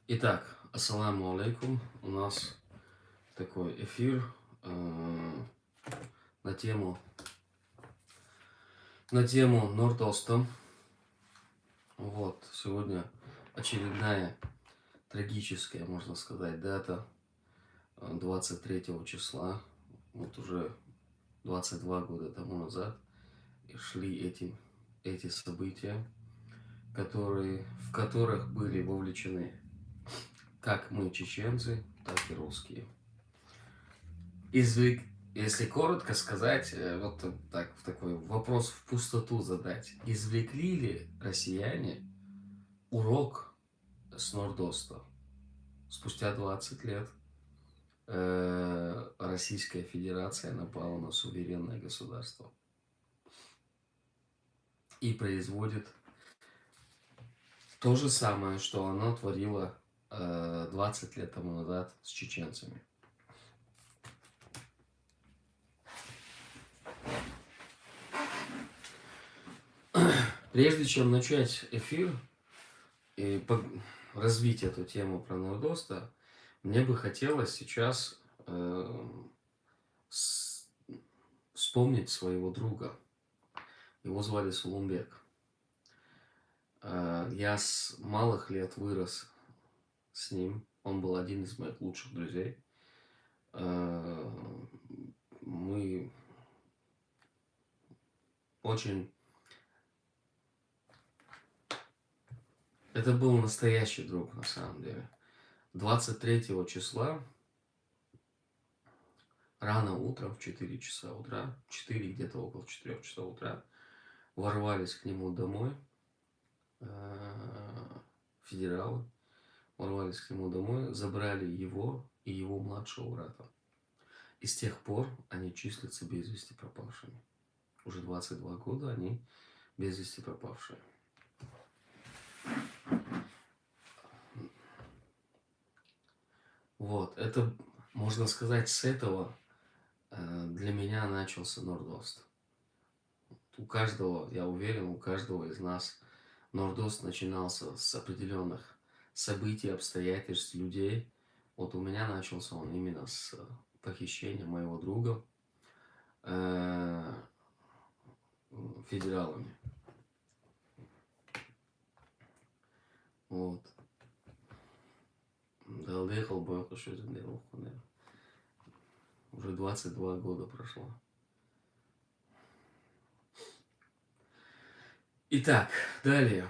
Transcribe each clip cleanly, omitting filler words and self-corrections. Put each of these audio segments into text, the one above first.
Итак, ассаламу алейкум. У нас такой эфир на тему Норд-Оста. Вот, сегодня очередная трагическая, можно сказать, дата 23 числа. Вот уже 22 года тому назад шли эти события, в которых были вовлечены как мы, чеченцы, так и русские. Если коротко сказать, вот так, в такой вопрос в пустоту задать, извлекли ли россияне урок с Нордоста? Спустя 20 лет Российская Федерация напала на суверенное государство и производит то же самое, что она творила 20 лет тому назад с чеченцами. Прежде чем начать эфир и развить эту тему про Нордоста, мне бы хотелось сейчас вспомнить своего друга. Его звали Сулумбек. Я с малых лет вырос с ним. Он был один из моих лучших друзей. Мы очень... Это был настоящий друг, на самом деле. 23 числа, рано утром, в 4 часа утра, 4 где-то около 4 часов утра, ворвались к нему домой федералы, ворвались к нему домой, забрали его и его младшего брата. И с тех пор они числятся без вести пропавшими. Уже 22 года они без вести пропавшие. Вот, это, можно сказать, с этого для меня начался Нордост. У каждого, я уверен, у каждого из нас Нордост начинался с определенных событий, обстоятельств, людей. Вот у меня начался он именно с похищения моего друга федералами. Вот. Уже 22 года прошло. Итак, далее.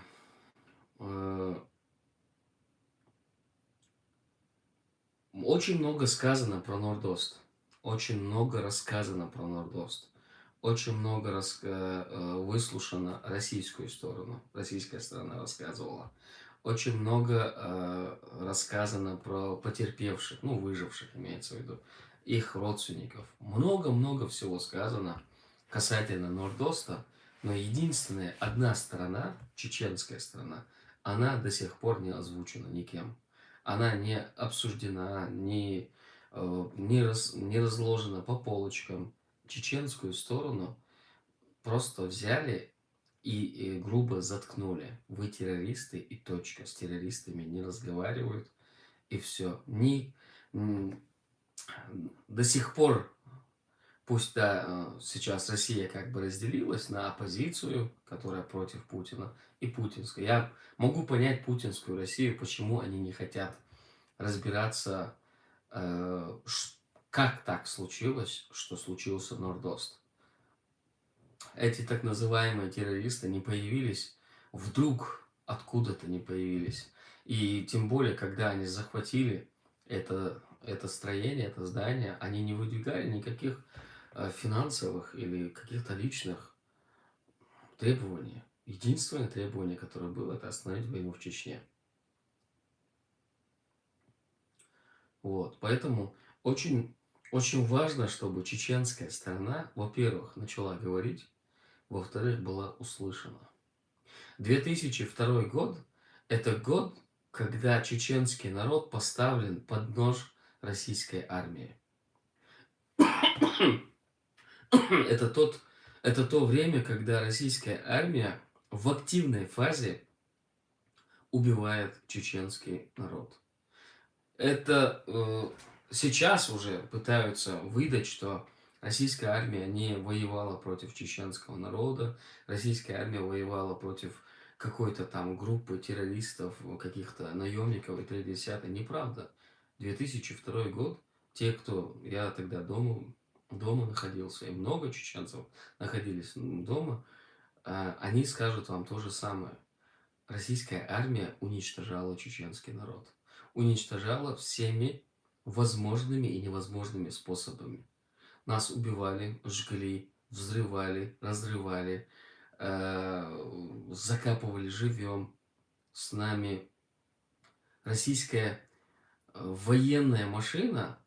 Очень много сказано про Нордост. Очень много рассказано про Нордост. Очень много выслушано российскую сторону. Российская сторона рассказывала. Очень много рассказано про потерпевших, ну, выживших, имеется в виду, их родственников. Много-много всего сказано касательно Нордоста. Но единственная, одна сторона, чеченская сторона, она до сих пор не озвучена никем. Она не обсуждена, не разложена по полочкам. Чеченскую сторону просто взяли и грубо заткнули. Вы террористы и точка. С террористами не разговаривают и все. До сих пор, пусть да, сейчас Россия как бы разделилась на оппозицию, которая против Путина, и путинскую. Я могу понять путинскую Россию, почему они не хотят разбираться, как так случилось, что случился Нордост. Эти так называемые террористы не появились вдруг, откуда-то не появились. И тем более, когда они захватили это строение, это здание, они не выдвигали никаких финансовых или каких-то личных требований. Единственное требование, которое было, это остановить войну в Чечне. Вот, поэтому очень, очень важно, чтобы чеченская сторона, во-первых, начала говорить, во-вторых, была услышана. 2002 год – это год, когда чеченский народ поставлен под нож российской армии. Это то время, когда российская армия в активной фазе убивает чеченский народ. Это сейчас уже пытаются выдать, что российская армия не воевала против чеченского народа, российская армия воевала против какой-то там группы террористов, каких-то наемников и т.д. Неправда. 2002 год, те, кто... Я тогда дома находился, и много чеченцев находились дома, они скажут вам то же самое. Российская армия уничтожала чеченский народ. Уничтожала всеми возможными и невозможными способами. Нас убивали, жгли, взрывали, разрывали, закапывали живем. С нами российская военная машина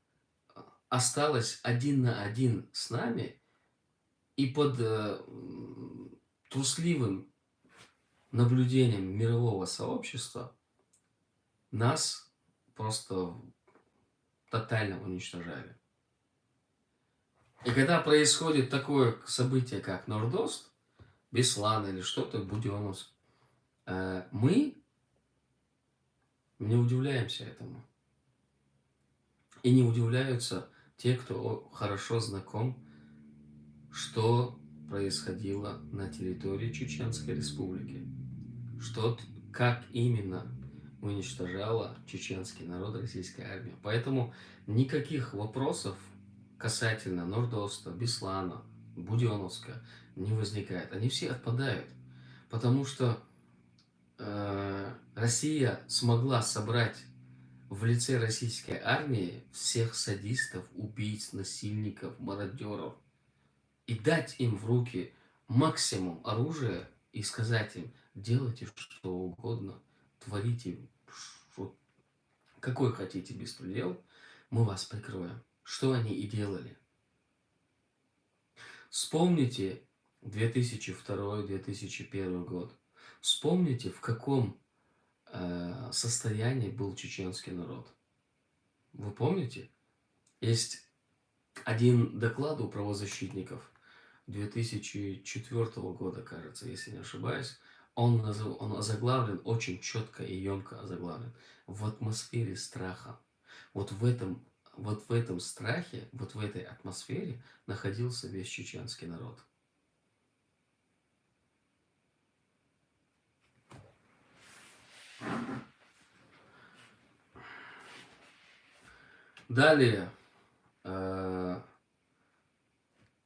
осталась один на один с нами, и под трусливым наблюдением мирового сообщества нас просто тотально уничтожали. И когда происходит такое событие, как Нордост, Беслан или что-то, Буденновск, мы не удивляемся этому. И не удивляются те, кто хорошо знаком, что происходило на территории Чеченской Республики. Как именно уничтожала чеченский народ российская армия. Поэтому никаких вопросов касательно Нордоста, Беслана, Буденновска не возникает. Они все отпадают. Потому что Россия смогла собрать в лице российской армии всех садистов, убийц, насильников, мародеров и дать им в руки максимум оружия и сказать им: делайте что угодно, творите какой хотите беспредел, мы вас прикроем. Что они и делали. Вспомните 2002-2001 год. Вспомните, в каком состоянии был чеченский народ. Вы помните? Есть один доклад у правозащитников 2004 года, кажется, если не ошибаюсь. Он озаглавлен очень четко и емко озаглавлен: в атмосфере страха. Вот в этом страхе, вот в этой атмосфере находился весь чеченский народ. Далее,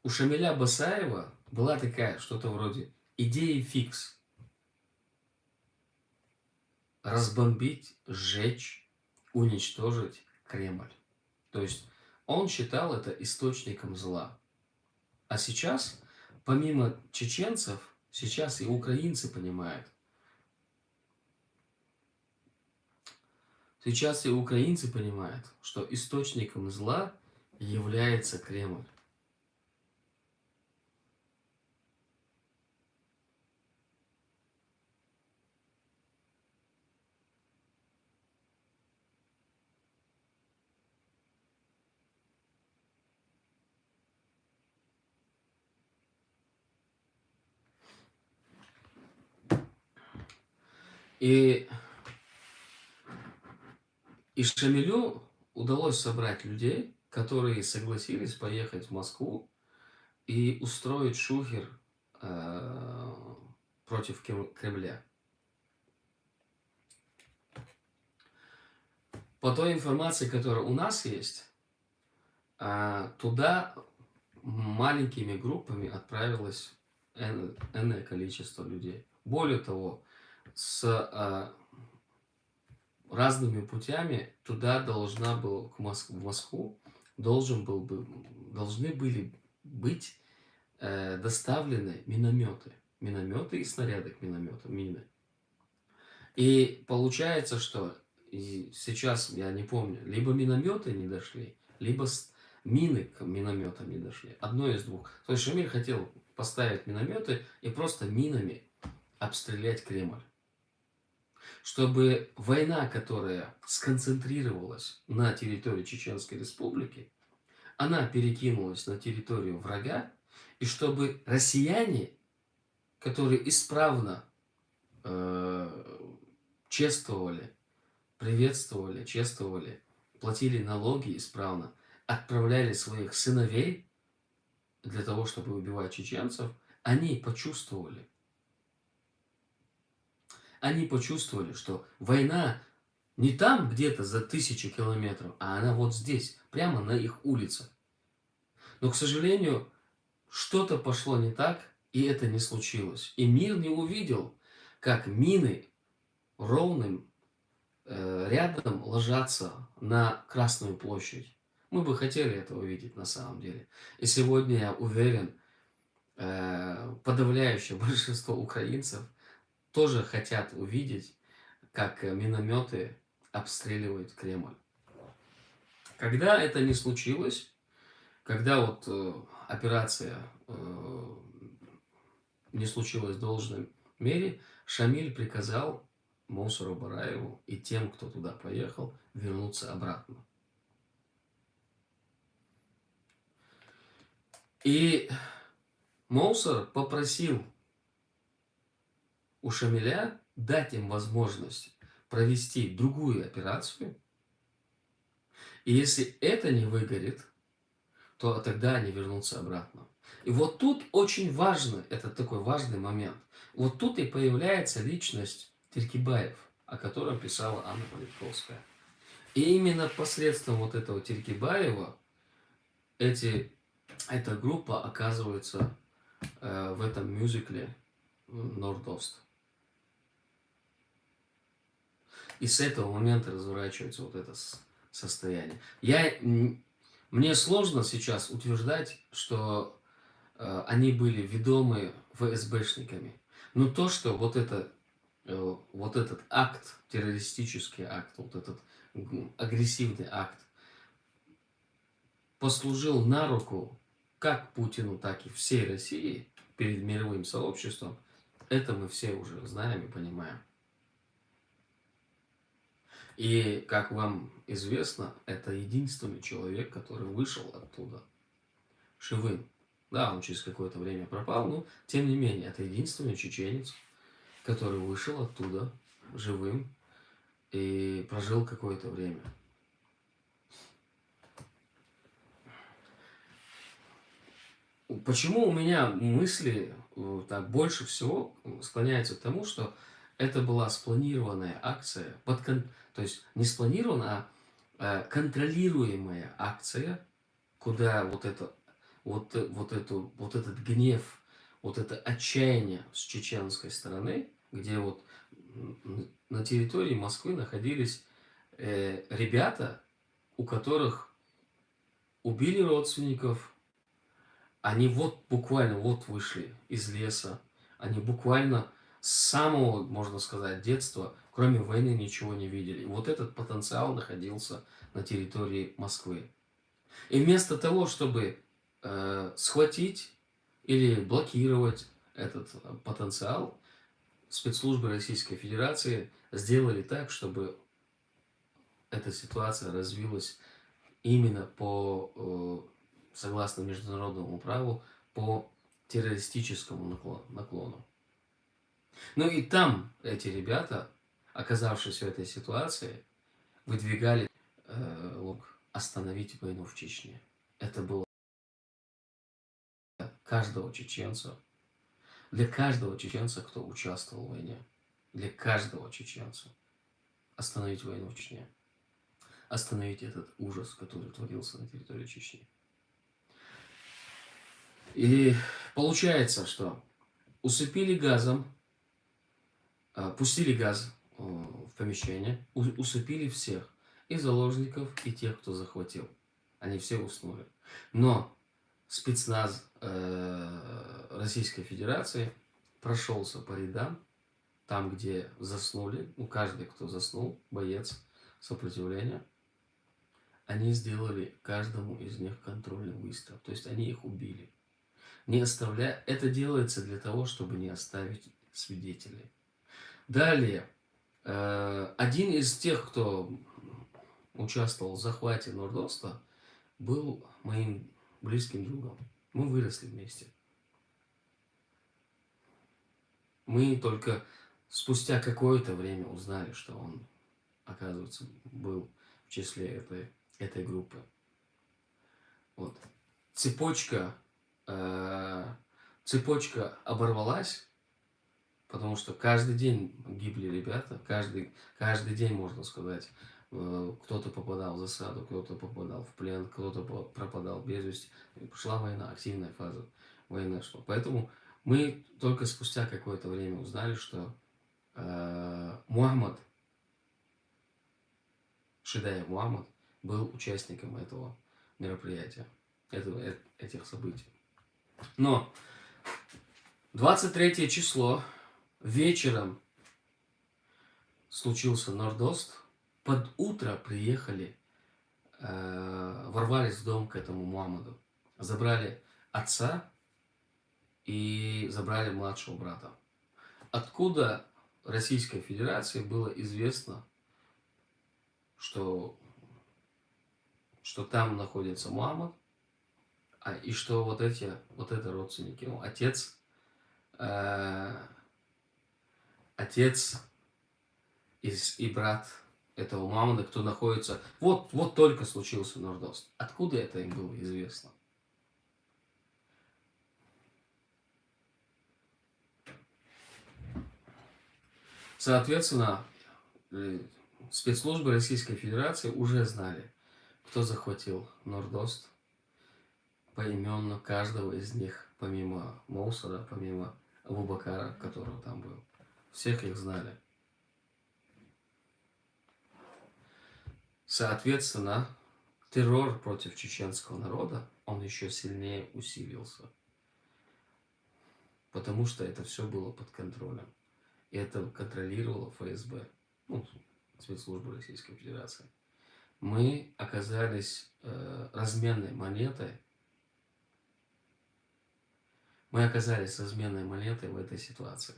у Шамиля Басаева была такая, что-то вроде идеи фикс: разбомбить, сжечь, уничтожить Кремль. То есть он считал это источником зла. А сейчас, помимо чеченцев, сейчас и украинцы понимают. Сейчас и украинцы понимают, что источником зла является Кремль. И Шамилю удалось собрать людей, которые согласились поехать в Москву и устроить шухер против Кремля. По той информации, которая у нас есть, туда маленькими группами отправилось энное количество людей. Более того, с разными путями туда в Москву должны были быть доставлены минометы и снаряды к минометам, мины. И получается, что сейчас, я не помню, либо минометы не дошли, либо мины к минометам не дошли. Одно из двух. То есть Шамиль хотел поставить минометы и просто минами обстрелять Кремль. Чтобы война, которая сконцентрировалась на территории Чеченской Республики, она перекинулась на территорию врага, и чтобы россияне, которые исправно чествовали платили налоги исправно, отправляли своих сыновей для того, чтобы убивать чеченцев, они почувствовали, что война не там где-то за тысячи километров, а она вот здесь, прямо на их улицах. Но, к сожалению, что-то пошло не так, и это не случилось. И мир не увидел, как мины ровным рядом ложатся на Красную площадь. Мы бы хотели это увидеть на самом деле. И сегодня, я уверен, подавляющее большинство украинцев тоже хотят увидеть, как минометы обстреливают Кремль. Когда это не случилось, когда вот операция не случилась в должной мере, Шамиль приказал Мосуру Бараеву и тем, кто туда поехал, вернуться обратно. И Мосур попросил у Шамиля дать им возможность провести другую операцию, и если это не выгорит, то тогда они вернутся обратно. И вот тут очень важно, это такой важный момент, вот тут и появляется личность Теркибаев, о котором писала Анна Политковская. И именно посредством вот этого Теркибаева эта группа оказывается в этом мюзикле «Нордост». И с этого момента разворачивается вот это состояние. Мне сложно сейчас утверждать, что они были ведомы ФСБшниками. Но то, что вот этот акт, террористический акт, вот этот агрессивный акт, послужил на руку как Путину, так и всей России перед мировым сообществом, это мы все уже знаем и понимаем. И, как вам известно, это единственный человек, который вышел оттуда живым. Да, он через какое-то время пропал, но тем не менее, это единственный чеченец, который вышел оттуда живым и прожил какое-то время. Почему у меня мысли так больше всего склоняются к тому, что это была спланированная акция, то есть не спланированная, а контролируемая акция, куда вот этот гнев, вот это отчаяние с чеченской стороны, где вот на территории Москвы находились ребята, у которых убили родственников. Они вот буквально вот вышли из леса. Они буквально с самого, можно сказать, детства, кроме войны, ничего не видели. И вот этот потенциал находился на территории Москвы. И вместо того, чтобы схватить или блокировать этот потенциал, спецслужбы Российской Федерации сделали так, чтобы эта ситуация развилась именно согласно международному праву, по террористическому наклону. Ну и там эти ребята, оказавшись в этой ситуации, выдвигали остановить войну в Чечне. Это было для каждого чеченца, кто участвовал в войне, для каждого чеченца остановить войну в Чечне, остановить этот ужас, который творился на территории Чечни. И получается, что усыпили газом, пустили газ в помещение, усыпили всех, и заложников, и тех, кто захватил. Они все уснули. Но спецназ Российской Федерации прошелся по рядам, там, где заснули, каждый, кто заснул, боец сопротивления, они сделали каждому из них контрольный выстрел. То есть они их убили. Это делается для того, чтобы не оставить свидетелей. Далее, один из тех, кто участвовал в захвате Нордоста, был моим близким другом. Мы выросли вместе. Мы только спустя какое-то время узнали, что он, оказывается, был в числе этой группы. Вот. Цепочка оборвалась, потому что каждый день гибли ребята, каждый день, можно сказать, кто-то попадал в засаду, кто-то попадал в плен, кто-то пропадал без вести. Шла война, активная фаза войны шла. Поэтому мы только спустя какое-то время узнали, что Мухаммад, Шидаев Мухаммад, был участником этого мероприятия, этих событий. Но 23 число вечером случился Нордост. Под утро приехали, ворвались в дом к этому Мухаммаду. Забрали отца и забрали младшего брата. Откуда Российской Федерации было известно, что там находится Мухаммад, и что вот это родственники, отец и брат этого Мухаммада, кто находится... Вот только случился Нордост. Откуда это им было известно? Соответственно, спецслужбы Российской Федерации уже знали, кто захватил Нордост, поименно каждого из них, помимо Моусара, помимо Абу-Бакара, который там был. Всех их знали. Соответственно, террор против чеченского народа, он еще сильнее усилился. Потому что это все было под контролем. И это контролировало ФСБ, спецслужбы Российской Федерации. Мы оказались разменной монетой. Мы оказались разменной монетой в этой ситуации.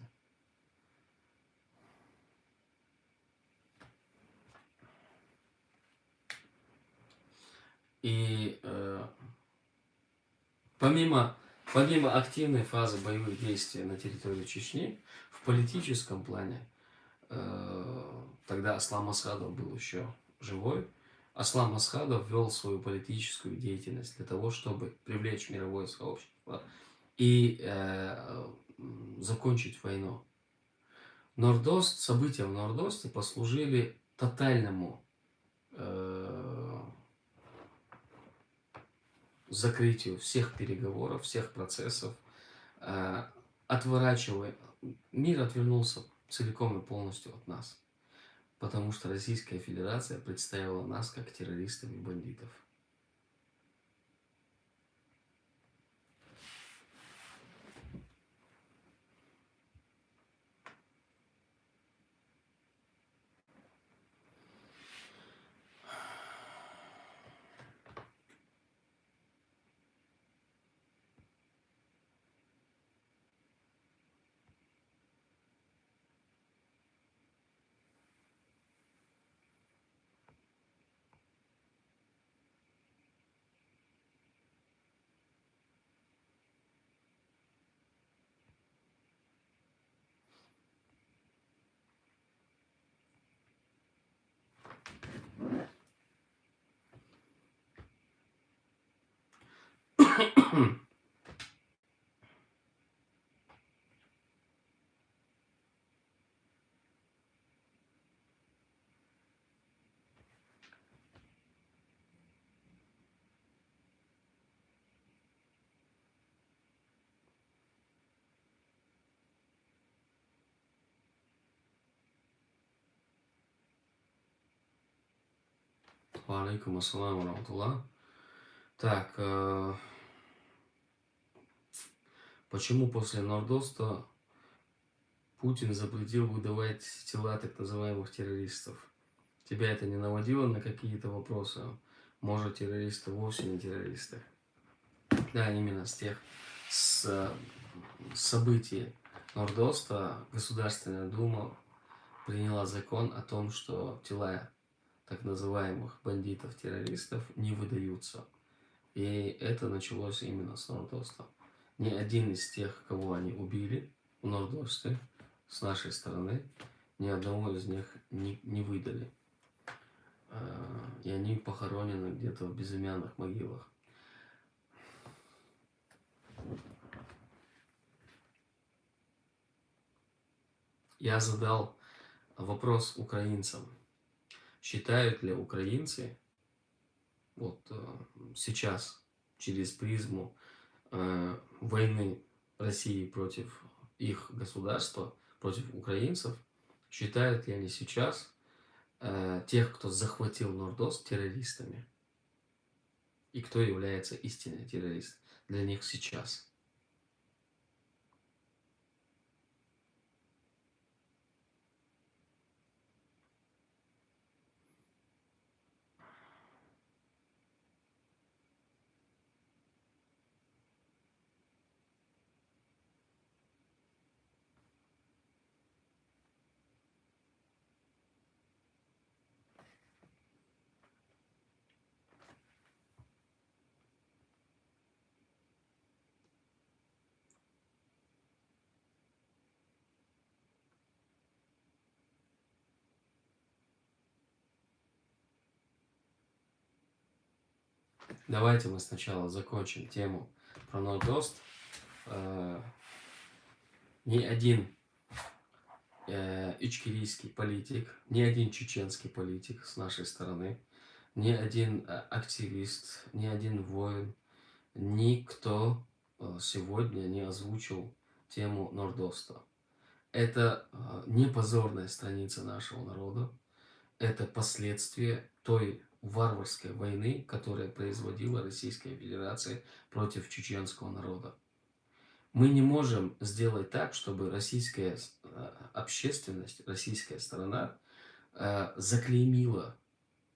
И помимо активной фазы боевых действий на территории Чечни, в политическом плане, тогда Аслан Масхадов был еще живой, Аслан Масхадов вел свою политическую деятельность для того, чтобы привлечь мировое сообщество и закончить войну. События в Нордосте послужили тотальному закрытию всех переговоров, всех процессов, мир отвернулся целиком и полностью от нас, потому что Российская Федерация представила нас как террористов и бандитов. Алейкум ассалам рахматуллах. Так, почему после Нордоста Путин запретил выдавать тела так называемых террористов? Тебя это не наводило на какие-то вопросы? Может, террористы вовсе не террористы? Да, именно с событий Нордоста Государственная Дума приняла закон о том, что тела так называемых бандитов-террористов не выдаются. И это началось именно с Нордоста. Ни один из тех, кого они убили в Нордосте с нашей стороны, ни одного из них не выдали. и они похоронены где-то в безымянных могилах. Я задал вопрос украинцам. Считают ли украинцы вот сейчас через призму войны России против их государства, против украинцев, считают ли они сейчас тех, кто захватил Нордост, террористами? И кто является истинным террористом для них сейчас? Давайте мы сначала закончим тему про Нордост. Ни один ичкерийский политик, ни один чеченский политик с нашей стороны, ни один активист, ни один воин, никто сегодня не озвучил тему Нордоста. Это не позорная страница нашего народа, это последствия той варварской войны, которая производила Российская Федерация против чеченского народа. Мы не можем сделать так, чтобы российская общественность, российская сторона заклеймила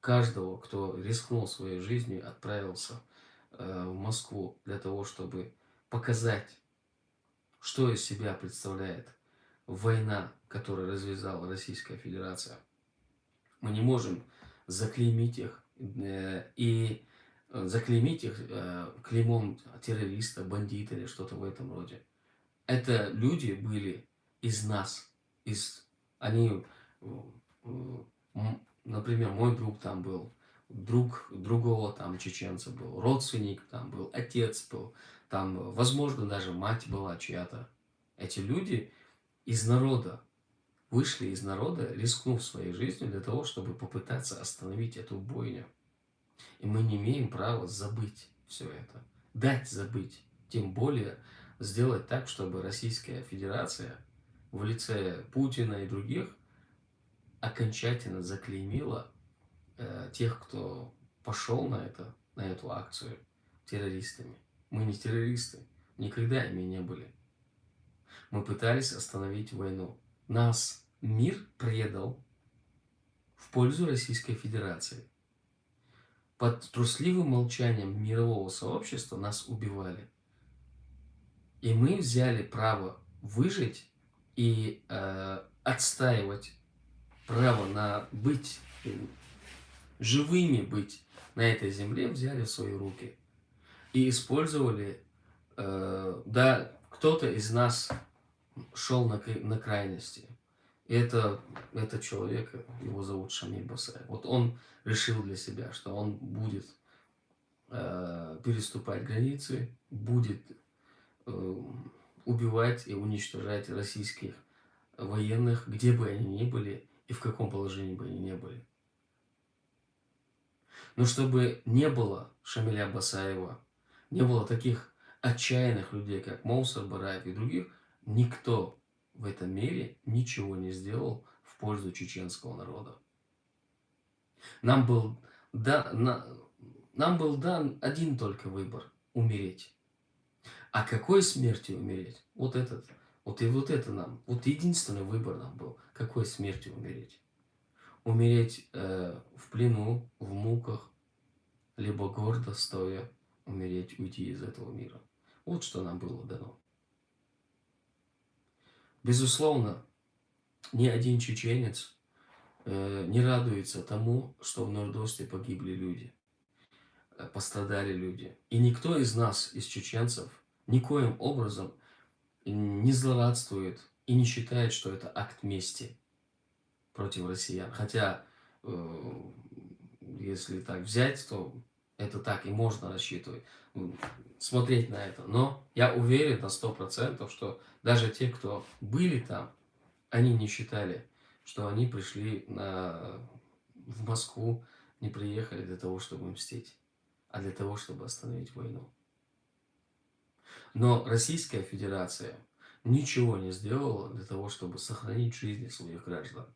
каждого, кто рискнул своей жизнью, отправился в Москву для того, чтобы показать, что из себя представляет война, которую развязала Российская Федерация. Мы не можем заклеймить их и заклеймить их клеймом террориста, бандита или что-то в этом роде. Это люди были из нас, они, например, мой друг там был, друг другого там чеченца был, родственник там был, отец был, там, возможно, даже мать была чья-то. Эти люди из народа, вышли из народа, рискнув своей жизнью для того, чтобы попытаться остановить эту бойню. И мы не имеем права забыть все это, дать забыть, тем более сделать так, чтобы Российская Федерация в лице Путина и других окончательно заклеймила тех, кто пошел на эту акцию террористами. Мы не террористы, никогда ими не были. Мы пытались остановить войну. Нас мир предал в пользу Российской Федерации. Под трусливым молчанием мирового сообщества нас убивали. И мы взяли право выжить и отстаивать право на быть живыми, быть на этой земле, взяли в свои руки. И использовали, да, кто-то из нас шел на крайности. Это человек, его зовут Шамиль Басаев. Вот он решил для себя, что он будет переступать границы, будет убивать и уничтожать российских военных, где бы они ни были и в каком положении бы они ни были. Но чтобы не было Шамиля Басаева, не было таких отчаянных людей, как Моусар Бараев и других, никто в этом мире ничего не сделал в пользу чеченского народа. Нам был дан один только выбор – умереть. А какой смертью умереть? Вот это нам. Вот единственный выбор нам был. Какой смертью умереть? Умереть в плену, в муках, либо гордо стоя, умереть, уйти из этого мира. Вот что нам было дано. Безусловно, ни один чеченец не радуется тому, что в Нордосте погибли люди, пострадали люди. И никто из нас, из чеченцев, никоим образом не злорадствует и не считает, что это акт мести против россиян. Хотя если так взять, то это так и можно рассчитывать, смотреть на это. Но я уверен на 100%, что даже те, кто были там, они не считали, что они пришли в Москву, не приехали для того, чтобы мстить, а для того, чтобы остановить войну. Но Российская Федерация ничего не сделала для того, чтобы сохранить жизни своих граждан.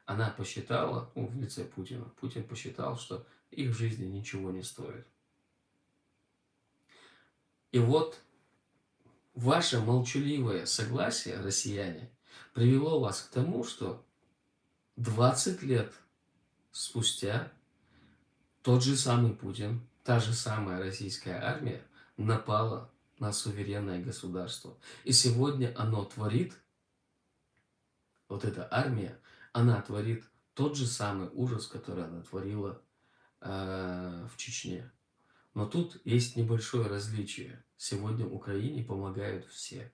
Она посчитала, в лице Путина, Путин посчитал, что их жизни ничего не стоит. И вот ваше молчаливое согласие, россияне, привело вас к тому, что 20 лет спустя тот же самый Путин, та же самая российская армия напала на суверенное государство. И сегодня оно творит, вот эта армия, она творит тот же самый ужас, который она творила в Чечне. Но тут есть небольшое различие. Сегодня Украине помогают все.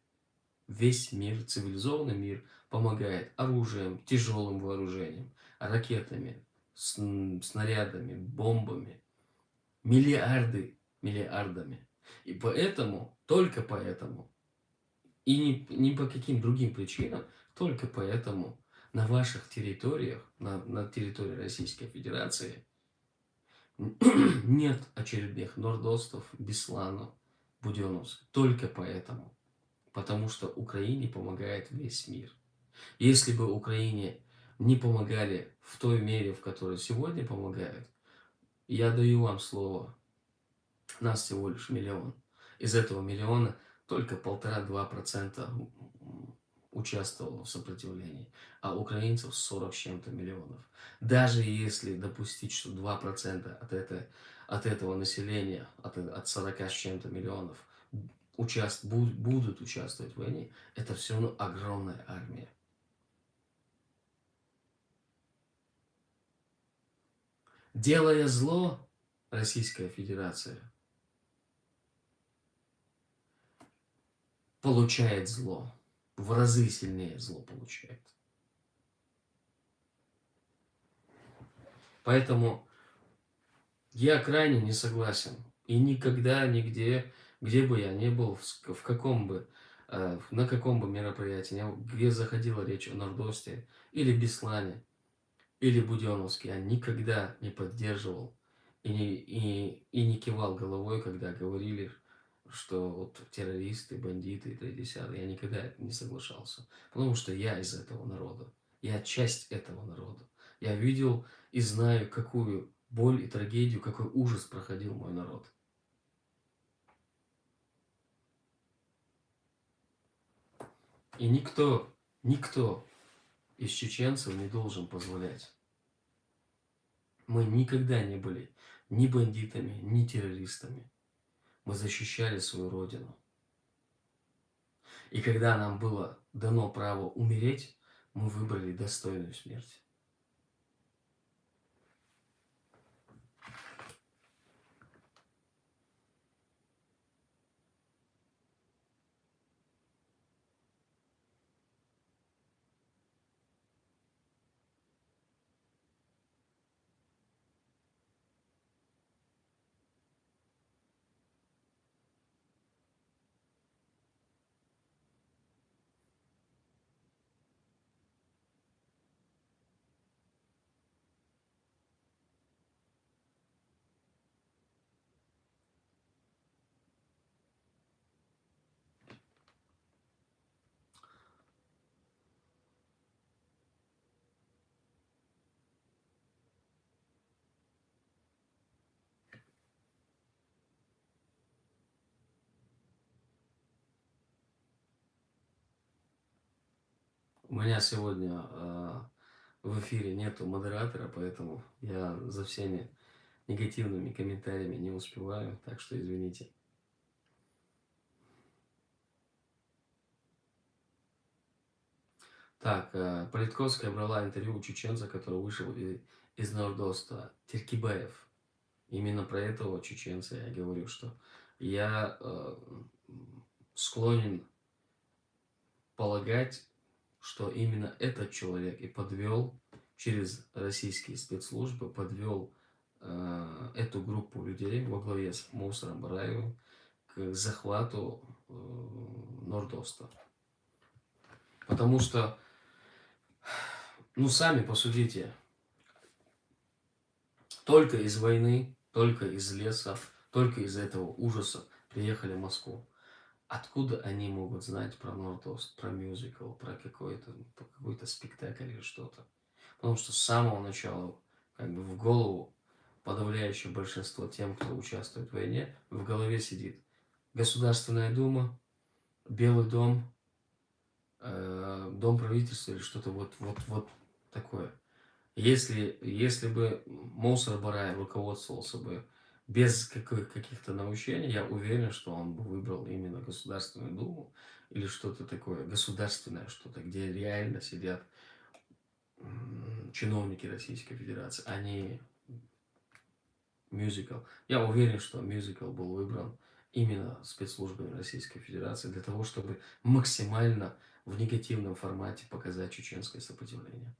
Весь мир, цивилизованный мир помогает оружием, тяжелым вооружением, ракетами, снарядами, бомбами. Миллиардами. И поэтому, только поэтому, и ни по каким другим причинам, только поэтому на ваших территориях, на территории Российской Федерации, нет очередных нордостов, Бесланов, Буденновцев. Только поэтому. Потому что Украине помогает весь мир. Если бы Украине не помогали в той мере, в которой сегодня помогают, я даю вам слово, нас всего лишь 1 миллион. Из этого 1 миллиона только 1,5-2% участвовало в сопротивлении, а украинцев 40 с чем-то миллионов. Даже если допустить, что 2% от этого населения, от 40 с чем-то миллионов, будут участвовать в войне, это все равно огромная армия. Делая зло, Российская Федерация получает зло. В разы сильнее зло получает. Поэтому я крайне не согласен. И никогда, нигде, где бы я ни был, в каком бы, на каком бы мероприятии, где заходила речь о Нордосте, или Беслане, или Буденновске, я никогда не поддерживал и не кивал головой, когда говорили, что вот террористы, бандиты и т.д. Я никогда не соглашался. Потому что я из этого народа. Я часть этого народа. Я видел и знаю, какую боль и трагедию, какой ужас проходил мой народ. И никто из чеченцев не должен позволять. Мы никогда не были ни бандитами, ни террористами. Мы защищали свою родину. И когда нам было дано право умереть, мы выбрали достойную смерть. У меня сегодня в эфире нету модератора, поэтому я за всеми негативными комментариями не успеваю, так что извините. Так, Политковская брала интервью у чеченца, который вышел из Нордоста, Теркибаев. Именно про этого чеченца я говорю, что я склонен полагать, что именно этот человек и подвел через российские спецслужбы, подвел эту группу людей во главе с Мусором Бараевым к захвату Нордоста. Потому что, ну, сами посудите, только из войны, только из леса, только из этого ужаса приехали в Москву. Откуда они могут знать про Нордост, про мюзикл, про какой-то спектакль или что-то? Потому что с самого начала, как бы в голову подавляющее большинство тем, кто участвует в войне, в голове сидит Государственная Дума, Белый дом, Дом правительства или что-то вот такое. Если бы Мусор Бараев руководствовался бы без каких-то наущений, я уверен, что он бы выбрал именно Государственную Думу или что-то такое, государственное что-то, где реально сидят чиновники Российской Федерации, а не мюзикл. Я уверен, что мюзикл был выбран именно спецслужбами Российской Федерации для того, чтобы максимально в негативном формате показать чеченское сопротивление.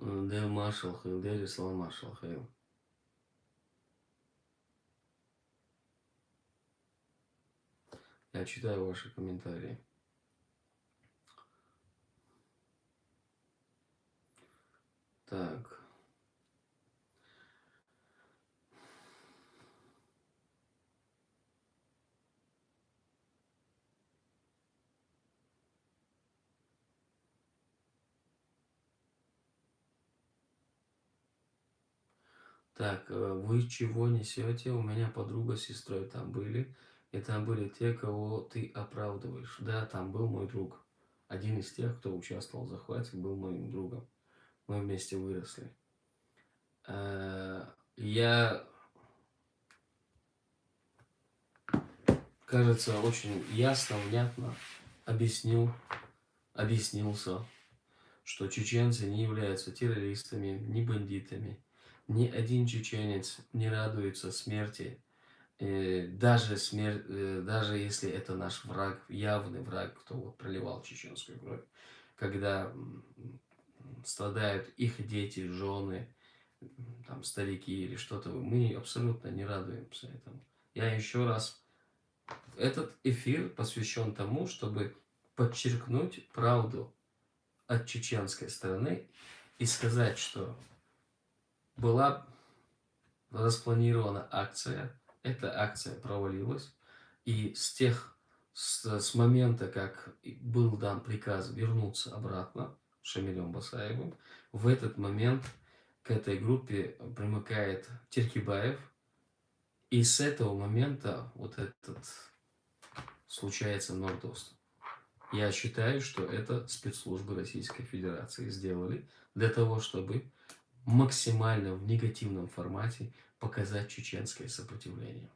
Дэл Маршал Хейл, Дэл Ислам Маршал Хейл. Я читаю ваши комментарии. Так. Так, вы чего несете? У меня подруга с сестрой там были. И там были те, кого ты оправдываешь. Да, там был мой друг. Один из тех, кто участвовал в захвате, был моим другом. Мы вместе выросли. Я, кажется, очень ясно, внятно объяснился, что чеченцы не являются террористами, ни бандитами. Ни один чеченец не радуется смерти, даже если это наш враг, явный враг, кто вот проливал чеченскую кровь. Когда страдают их дети, жены, там, старики или что-то, мы абсолютно не радуемся этому. Я еще раз, этот эфир посвящен тому, чтобы подчеркнуть правду от чеченской стороны и сказать, что была распланирована акция, эта акция провалилась, и с момента, как был дан приказ вернуться обратно Шамилем Басаевым, в этот момент к этой группе примыкает Теркибаев, и с этого момента вот этот случается Нордост. Я считаю, что это спецслужбы Российской Федерации сделали для того, чтобы максимально в негативном формате показать чеченское сопротивление.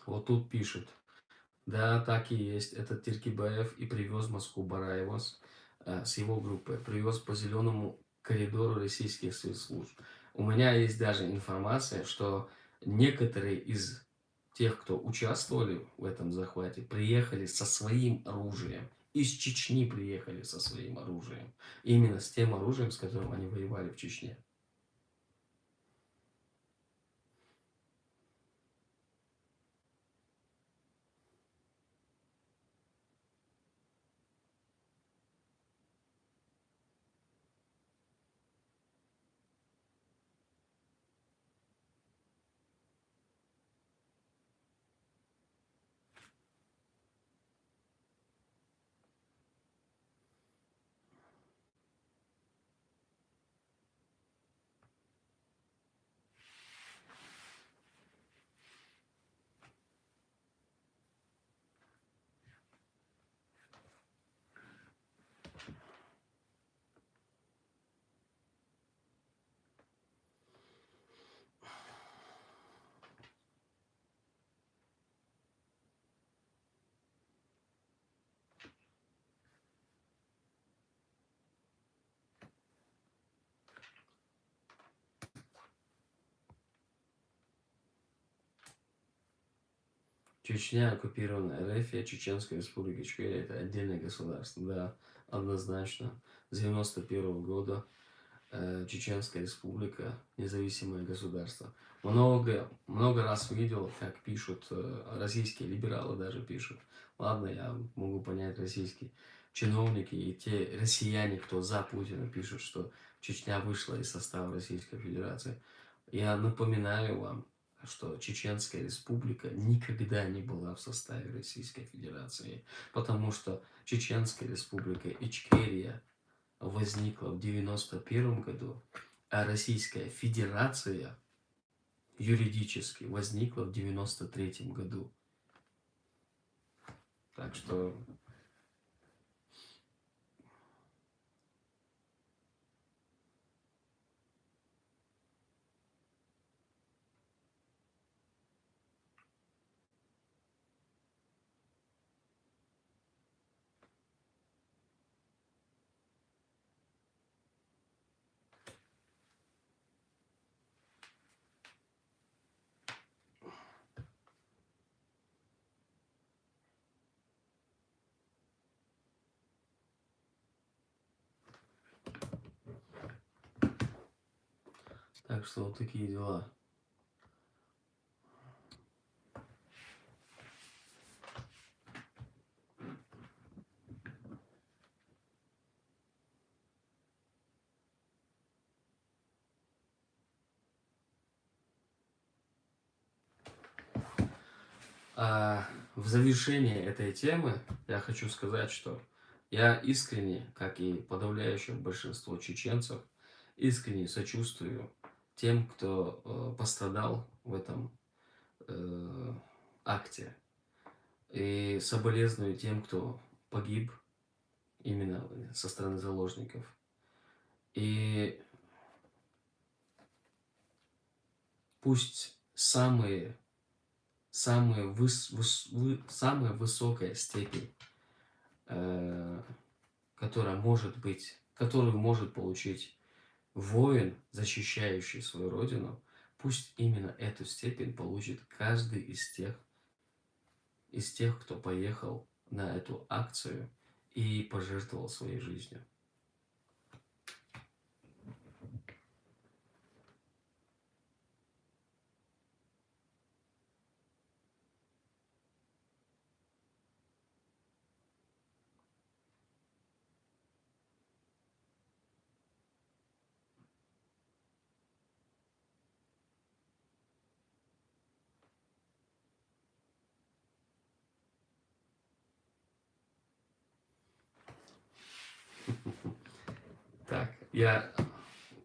Вот тут пишет: да, так и есть, этот Теркибаев и привез в Москву Бараева с его группой, привез по зеленому коридору российских спецслужб. У меня есть даже информация, что некоторые из тех, кто участвовали в этом захвате, приехали со своим оружием. Из Чечни приехали со своим оружием. Именно с тем оружием, с которым они воевали в Чечне. Чечня оккупированная РФ, Чеченская республика Ичкерия — это отдельное государство, да, однозначно. С 91 года Чеченская республика, независимое государство. Много раз видел, как пишут российские либералы, даже пишут. Ладно, я могу понять российские чиновники и те россияне, кто за Путина, пишут, что Чечня вышла из состава Российской Федерации. Я напоминаю вам, что Чеченская республика никогда не была в составе Российской Федерации, потому что Чеченская республика Ичкерия возникла в 91 году, а Российская Федерация юридически возникла в 93 году. Так что вот такие дела. А в завершение этой темы я хочу сказать, что я искренне, как и подавляющее большинство чеченцев, искренне сочувствую тем, кто пострадал в этом акте. И соболезную тем, кто погиб именно со стороны заложников. И пусть самая высокая степень, которую может получить воин, защищающий свою родину, пусть именно эту степень получит каждый из тех, кто поехал на эту акцию и пожертвовал своей жизнью. Так,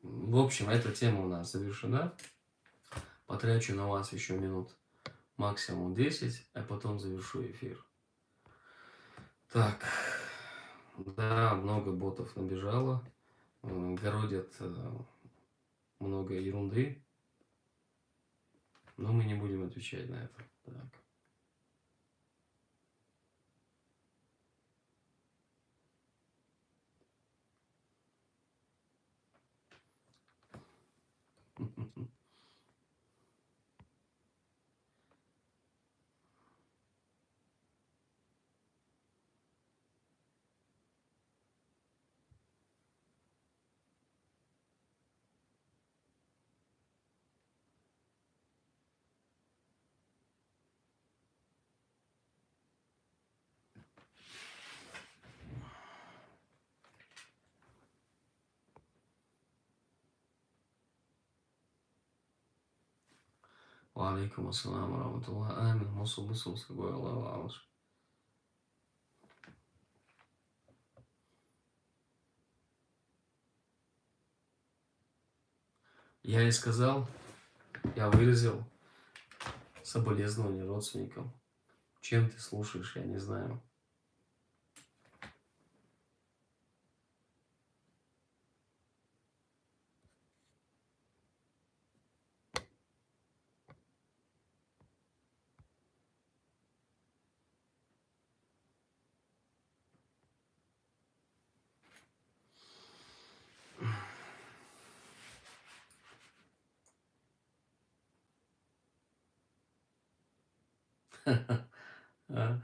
в общем, эта тема у нас завершена. Потрачу на вас еще минут максимум 10, а потом завершу эфир. Так, да, много ботов набежало, городят много ерунды, но мы не будем отвечать на это. Так. Ва алейкум ассалам ва рахматуллах. Амин. Мусул с какой Аллаху алаш. Я и сказал, я выразил соболезнования родственникам. Чем ты слушаешь, я не знаю. А.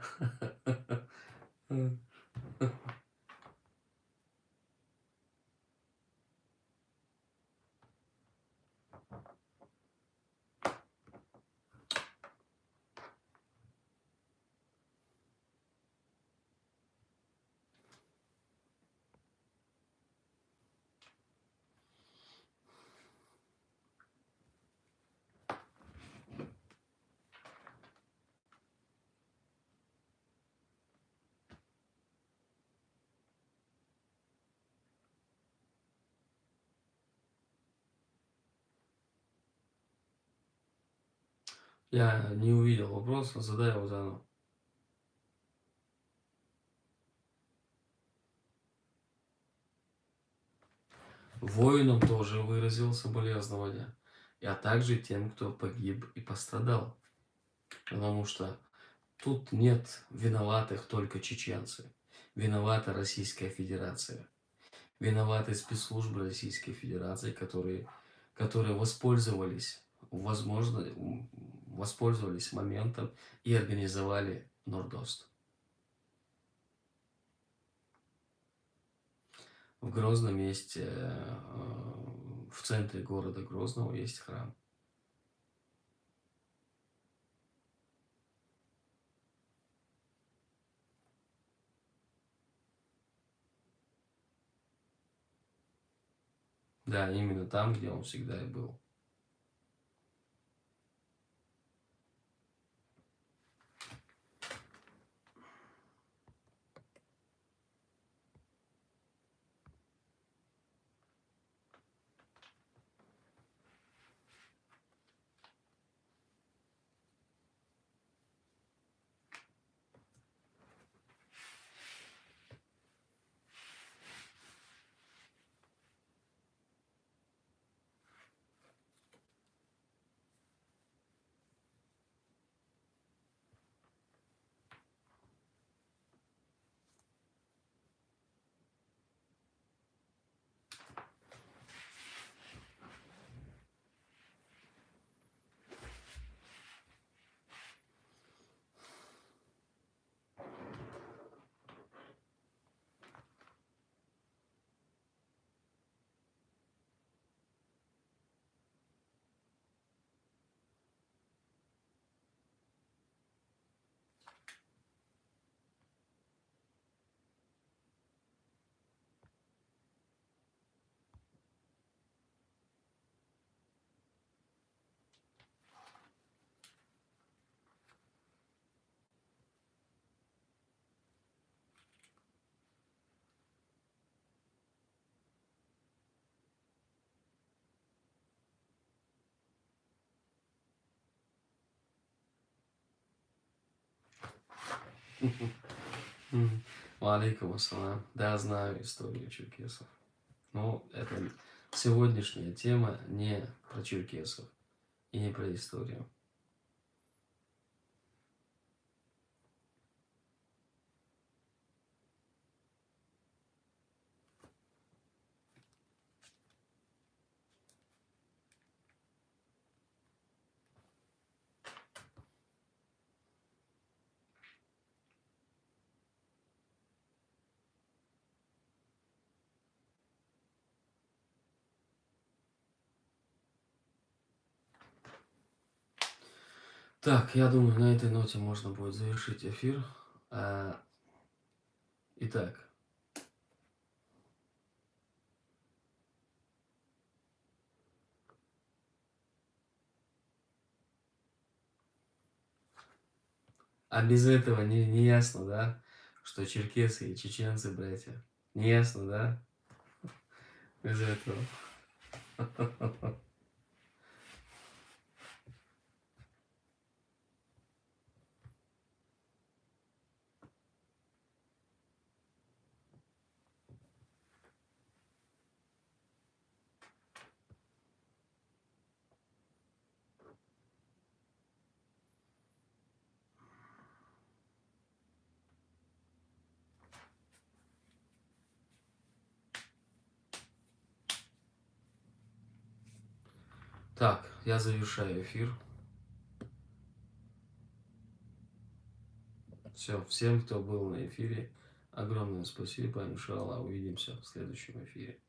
Я не увидел вопрос, задай его заново. Воинам тоже выразил соболезнования, а также тем, кто погиб и пострадал. Потому что тут нет виноватых только чеченцы. Виновата Российская Федерация. Виноваты спецслужбы Российской Федерации, которые воспользовались моментом и организовали Нордост. В Грозном есть, в центре города Грозного есть храм. Да, именно там, где он всегда и был. Валейкум ассалам. Да, знаю историю черкесов. Но это сегодняшняя тема не про черкесов и не про историю. Так, я думаю, на этой ноте можно будет завершить эфир. Итак, а без этого не ясно, да, что черкесы и чеченцы братья? Не ясно, да? Без этого. Так, я завершаю эфир. Все, всем, кто был на эфире, огромное спасибо, иншаллах, увидимся в следующем эфире.